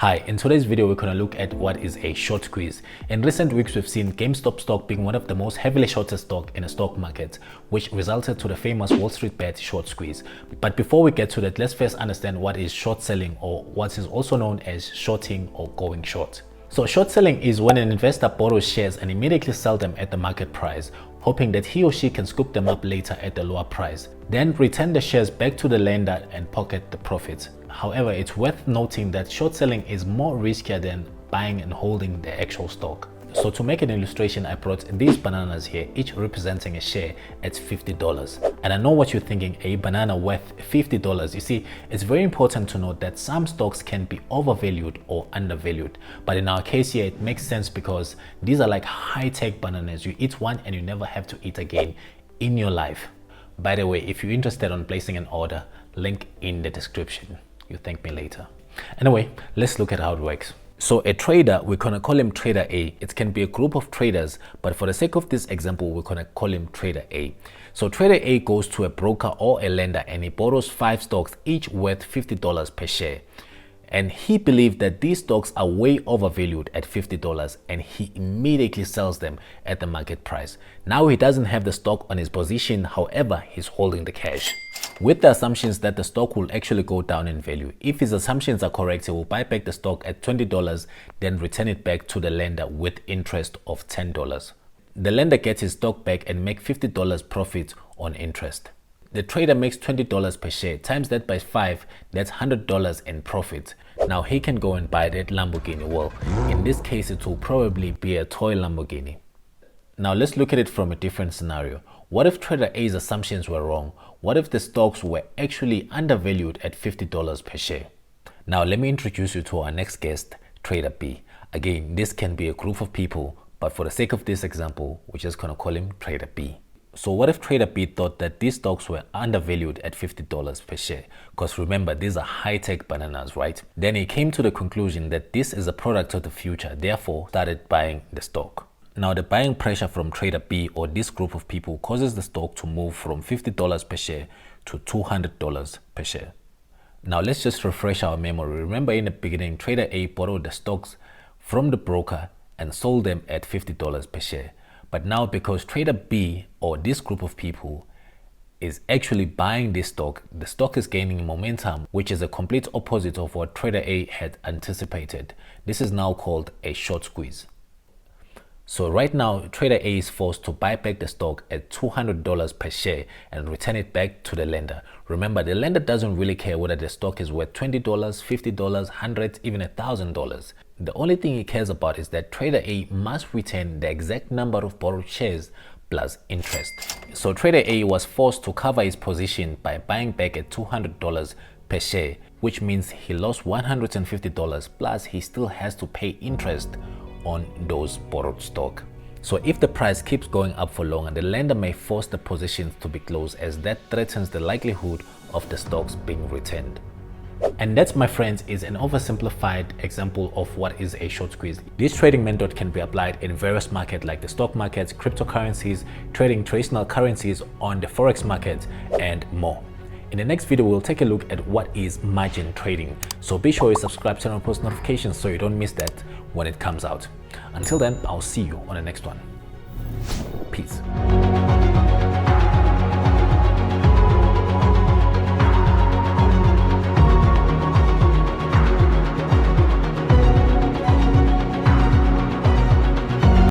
Hi, in today's video we're going to look at what is a short squeeze. In recent weeks we've seen Gamestop stock being one of the most heavily shorted stock in the stock market, which resulted to the famous Wall Street bet short squeeze. But before we get to that, let's first understand what is short selling, or what is also known as shorting or going short. So short selling is when an investor borrows shares and immediately sell them at the market price, hoping that he or she can scoop them up later at a lower price, then return the shares back to the lender and pocket the profits. However, it's worth noting that short selling is more riskier than buying and holding the actual stock. So to make an illustration, I brought these bananas here, each representing a share at $50. And I know what you're thinking, a banana worth $50. You see, it's very important to note that some stocks can be overvalued or undervalued. But in our case here, it makes sense because these are like high-tech bananas. You eat one and you never have to eat again in your life. By the way, if you're interested in placing an order, link in the description. You thank me later. Anyway, let's look at how it works. So a trader, we're gonna call him Trader A. It can be a group of traders, but for the sake of this example, we're gonna call him Trader A. So Trader A goes to a broker or a lender and he borrows 5 stocks, each worth $50 per share. And he believed that these stocks are way overvalued at $50 and he immediately sells them at the market price. Now he doesn't have the stock on his position, however, he's holding the cash, with the assumptions that the stock will actually go down in value. If his assumptions are correct, he will buy back the stock at $20, then return it back to the lender with interest of $10. The lender gets his stock back and make $50 profit on interest. The trader makes $20 per share, times that by 5, that's $100 in profit. Now he can go and buy that Lamborghini. Well, in this case, it will probably be a toy Lamborghini. Now let's look at it from a different scenario. What if Trader A's assumptions were wrong? What if the stocks were actually undervalued at $50 per share? Now let me introduce you to our next guest, Trader B. Again, this can be a group of people, but for the sake of this example, we're just gonna call him Trader B. So what if Trader B thought that these stocks were undervalued at $50 per share? Because remember, these are high-tech bananas, right? Then he came to the conclusion that this is a product of the future, therefore started buying the stock. Now the buying pressure from Trader B or this group of people causes the stock to move from $50 per share to $200 per share. Now let's just refresh our memory. Remember in the beginning, Trader A borrowed the stocks from the broker and sold them at $50 per share. But now because Trader B or this group of people is actually buying this stock, the stock is gaining momentum, which is a complete opposite of what Trader A had anticipated. This is now called a short squeeze. So right now, Trader A is forced to buy back the stock at $200 per share and return it back to the lender. Remember, the lender doesn't really care whether the stock is worth $20, $50, $100, even $1,000. The only thing he cares about is that Trader A must return the exact number of borrowed shares plus interest. So Trader A was forced to cover his position by buying back at $200 per share, which means he lost $150 plus he still has to pay interest on those borrowed stock. So if the price keeps going up for long, the lender may force the positions to be closed, as that threatens the likelihood of the stocks being returned. And that, my friends, is an oversimplified example of what is a short squeeze. This trading method can be applied in various markets like the stock markets, cryptocurrencies, trading traditional currencies on the forex market, and more. In the next video, we'll take a look at what is margin trading. So be sure you subscribe, turn on post notifications so you don't miss that when it comes out. Until then, I'll see you on the next one. Peace.